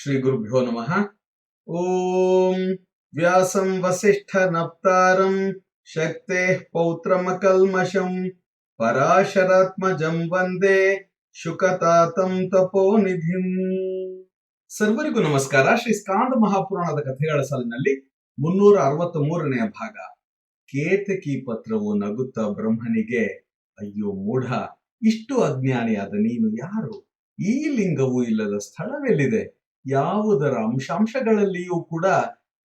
ಶ್ರೀ ಗುರುಭ್ಯೋ ನಮಃ. ಓಂ ವ್ಯಾಸಂ ವಸಿಷ್ಠ ನಪ್ತಾರಂ ಶಕ್ತೆ ಪೌತ್ರಮಕಲ್ಮಷಂ ಪರಾಶರಾತ್ಮಜಂ ವಂದೇ ಶುಕತಾತಂ ತಪೋನಿಧಿಂ. ಸರ್ವರಿಗೂ ನಮಸ್ಕಾರ. ಶ್ರೀ ಸ್ಕಾಂದ ಮಹಾಪುರಾಣದ ಕಥೆಗಳ ಸಾಲಿನಲ್ಲಿ 363ನೇ ಭಾಗ. ಕೇತಕಿ ಪತ್ರವು ನಗುತ್ತಾ ಬ್ರಹ್ಮನಿಗೆ, ಅಯ್ಯೋ ಮೂಢ, ಇಷ್ಟು ಅಜ್ಞಾನಿಯಾದ ನೀನು ಯಾರು? ಈ ಲಿಂಗವು ಇಲ್ಲದ ಸ್ಥಳವೆಲ್ಲಿದೆ? ಯಾವುದರ ಅಂಶಾಂಶಗಳಲ್ಲಿಯೂ ಕೂಡ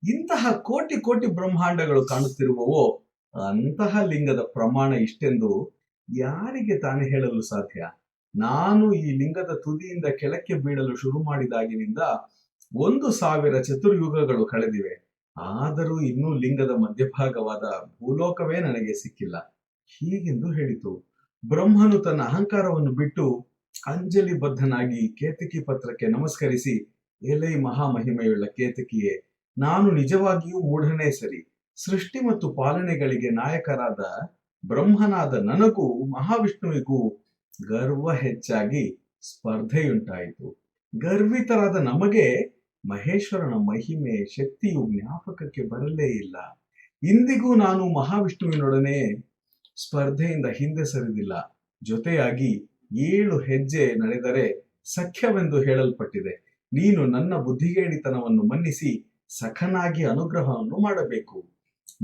ಇಂತಹ ಕೋಟಿ ಕೋಟಿ ಬ್ರಹ್ಮಾಂಡಗಳು ಕಾಣುತ್ತಿರುವವೋ ಅಂತಹ ಲಿಂಗದ ಪ್ರಮಾಣ ಇಷ್ಟೆಂದು ಯಾರಿಗೆ ತಾನೇ ಹೇಳಲು ಸಾಧ್ಯ? ನಾನು ಈ ಲಿಂಗದ ತುದಿಯಿಂದ ಕೆಳಕ್ಕೆ ಬೀಳಲು ಶುರು ಮಾಡಿದಾಗಿನಿಂದ 1,000 ಚತುರ್ಯುಗಗಳು ಕಳೆದಿವೆ. ಆದರೂ ಇನ್ನೂ ಲಿಂಗದ ಮಧ್ಯಭಾಗವಾದ ಭೂಲೋಕವೇ ನನಗೆ ಸಿಕ್ಕಿಲ್ಲ. ಹೀಗೆಂದು ಹೇಳಿತು. ಬ್ರಹ್ಮನು ತನ್ನ ಅಹಂಕಾರವನ್ನು ಬಿಟ್ಟು ಅಂಜಲಿ ಬದ್ಧನಾಗಿ ಕೇತಕಿ ಪತ್ರಕ್ಕೆ ನಮಸ್ಕರಿಸಿ, ಎಲೈ ಮಹಾಮಹಿಮೆಯುಳ್ಳ ಕೇತಕಿಯೇ, ನಾನು ನಿಜವಾಗಿಯೂ ಮೂಢನೇ ಸರಿ. ಸೃಷ್ಟಿ ಮತ್ತು ಪಾಲನೆಗಳಿಗೆ ನಾಯಕರಾದ ಬ್ರಹ್ಮನಾದ ನನಗೂ ಮಹಾವಿಷ್ಣುವಿಗೂ ಗರ್ವ ಹೆಚ್ಚಾಗಿ ಸ್ಪರ್ಧೆಯುಂಟಾಯಿತು. ಗರ್ವಿತರಾದ ನಮಗೆ ಮಹೇಶ್ವರನ ಮಹಿಮೆ ಶಕ್ತಿಯು ಜ್ಞಾಪಕಕ್ಕೆ ಬರಲೇ ಇಲ್ಲ. ಇಂದಿಗೂ ನಾನು ಮಹಾವಿಷ್ಣುವಿನೊಡನೆ ಸ್ಪರ್ಧೆಯಿಂದ ಹಿಂದೆ ಸರಿದಿಲ್ಲ. ಜೊತೆಯಾಗಿ 7 ಹೆಜ್ಜೆ ನಡೆದರೆ ಸಖ್ಯವೆಂದು ಹೇಳಲ್ಪಟ್ಟಿದೆ. ನೀನು ನನ್ನ ಬುದ್ಧಿಗೇಡಿತನವನ್ನು ಮನ್ನಿಸಿ ಸಖನಾಗಿ ಅನುಗ್ರಹವನ್ನು ಮಾಡಬೇಕು.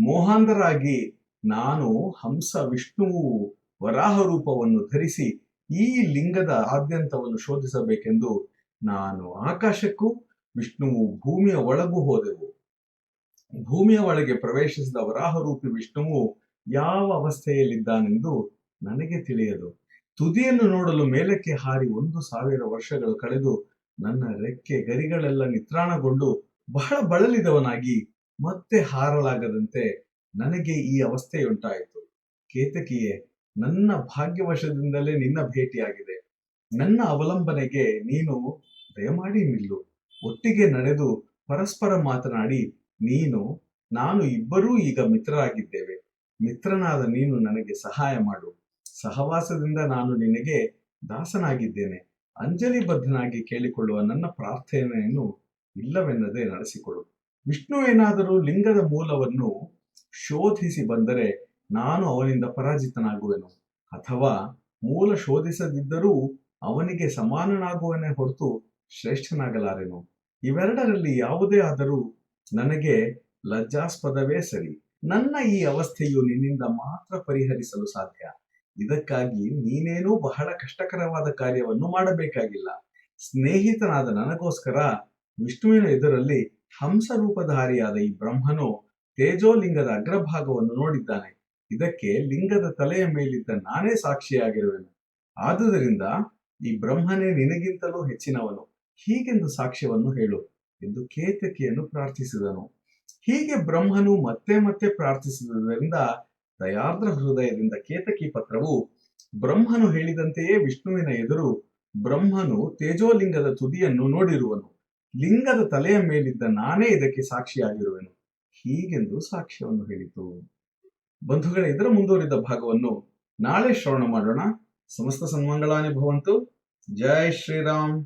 ಮೋಹಾಂಧರಾಗಿ ನಾನು ಹಂಸ ವಿಷ್ಣುವು ವರಾಹ ರೂಪವನ್ನು ಧರಿಸಿ ಈ ಲಿಂಗದ ಆದ್ಯಂತವನ್ನು ಶೋಧಿಸಬೇಕೆಂದು ನಾನು ಆಕಾಶಕ್ಕೂ ವಿಷ್ಣುವು ಭೂಮಿಯ ಒಳಗೂ ಹೋದೆವು. ಭೂಮಿಯ ಒಳಗೆ ಪ್ರವೇಶಿಸಿದ ವರಾಹರೂಪಿ ವಿಷ್ಣುವು ಯಾವ ಅವಸ್ಥೆಯಲ್ಲಿದ್ದಾನೆಂದು ನನಗೆ ತಿಳಿಯದು. ತುದಿಯನ್ನು ನೋಡಲು ಮೇಲಕ್ಕೆ ಹಾರಿ 1,000 ವರ್ಷಗಳು ಕಳೆದು ನನ್ನ ರೆಕ್ಕೆ ಗರಿಗಳೆಲ್ಲ ನಿತ್ರಾಣಗೊಂಡು ಬಹಳ ಬಳಲಿದವನಾಗಿ ಮತ್ತೆ ಹಾರಲಾಗದಂತೆ ನನಗೆ ಈ ಅವಸ್ಥೆಯುಂಟಾಯಿತು. ಕೇತಕಿಯೇ, ನನ್ನ ಭಾಗ್ಯವಶದಿಂದಲೇ ನಿನ್ನ ಭೇಟಿಯಾಗಿದೆ. ನನ್ನ ಅವಲಂಬನೆಗೆ ನೀನು ದಯಮಾಡಿ ನಿಲ್ಲು. ಒಟ್ಟಿಗೆ ನಡೆದು ಪರಸ್ಪರ ಮಾತನಾಡಿ ನೀನು ನಾನು ಇಬ್ಬರೂ ಈಗ ಮಿತ್ರರಾಗಿದ್ದೇವೆ. ಮಿತ್ರನಾದ ನೀನು ನನಗೆ ಸಹಾಯ ಮಾಡು. ಸಹವಾಸದಿಂದ ನಾನು ನಿನಗೆ ದಾಸನಾಗಿದ್ದೇನೆ. ಅಂಜಲಿ ಬದ್ಧನಾಗಿ ಕೇಳಿಕೊಳ್ಳುವ ನನ್ನ ಪ್ರಾರ್ಥನೆಯನ್ನು ಇಲ್ಲವೆನ್ನದೆ ನಡೆಸಿಕೊಡು. ವಿಷ್ಣುವೇನಾದರೂ ಲಿಂಗದ ಮೂಲವನ್ನು ಶೋಧಿಸಿ ಬಂದರೆ ನಾನು ಅವನಿಂದ ಪರಾಜಿತನಾಗುವೆನು, ಅಥವಾ ಮೂಲ ಶೋಧಿಸದಿದ್ದರೂ ಅವನಿಗೆ ಸಮಾನನಾಗುವನೇ ಹೊರತು ಶ್ರೇಷ್ಠನಾಗಲಾರೆನು. ಇವೆರಡರಲ್ಲಿ ಯಾವುದೇ ಆದರೂ ನನಗೆ ಲಜ್ಜಾಸ್ಪದವೇ ಸರಿ. ನನ್ನ ಈ ಅವಸ್ಥೆಯು ನಿನ್ನಿಂದ ಮಾತ್ರ ಪರಿಹರಿಸಲು ಸಾಧ್ಯ. ಇದಕ್ಕಾಗಿ ನೀನೇನೂ ಬಹಳ ಕಷ್ಟಕರವಾದ ಕಾರ್ಯವನ್ನು ಮಾಡಬೇಕಾಗಿಲ್ಲ. ಸ್ನೇಹಿತನಾದ ನನಗೋಸ್ಕರ ವಿಷ್ಣುವಿನ ಎದುರಲ್ಲಿ ಹಂಸರೂಪಧಾರಿಯಾದ ಈ ಬ್ರಹ್ಮನು ತೇಜೋಲಿಂಗದ ಅಗ್ರಭಾಗವನ್ನು ನೋಡಿದ್ದಾನೆ. ಇದಕ್ಕೆ ಲಿಂಗದ ತಲೆಯ ಮೇಲಿದ್ದ ನಾನೇ ಸಾಕ್ಷಿಯಾಗಿರುವೆನು. ಆದುದರಿಂದ ಈ ಬ್ರಹ್ಮನೇ ನಿನಗಿಂತಲೂ ಹೆಚ್ಚಿನವನು. ಹೀಗೆಂದು ಸಾಕ್ಷ್ಯವನ್ನು ಹೇಳು ಎಂದು ಕೇತಕಿಯನ್ನು ಪ್ರಾರ್ಥಿಸಿದನು. ಹೀಗೆ ಬ್ರಹ್ಮನು ಮತ್ತೆ ಮತ್ತೆ ಪ್ರಾರ್ಥಿಸಿದುದರಿಂದ ದಯಾರ್ದ್ರ ಹೃದಯದಿಂದ ಕೇತಕಿ ಪತ್ರವು ಬ್ರಹ್ಮನು ಹೇಳಿದಂತೆಯೇ ವಿಷ್ಣುವಿನ ಎದುರು ಬ್ರಹ್ಮನು ತೇಜೋಲಿಂಗದ ತುದಿಯನ್ನು ನೋಡಿರುವನು. ಲಿಂಗದ ತಲೆಯ ಮೇಲಿದ್ದ ನಾನೇ ಇದಕ್ಕೆ ಸಾಕ್ಷಿಯಾಗಿರುವೆನು. ಹೀಗೆಂದು ಸಾಕ್ಷ್ಯವನ್ನು ಹೇಳಿತು. ಬಂಧುಗಳೇ, ಇದರ ಮುಂದುವರಿದ ಭಾಗವನ್ನು ನಾಳೆ ಶ್ರವಣ ಮಾಡೋಣ. ಸಮಸ್ತ ಸನ್ಮಂಗಳಾನಿ ಭವಂತು. ಜೈ ಶ್ರೀರಾಮ್.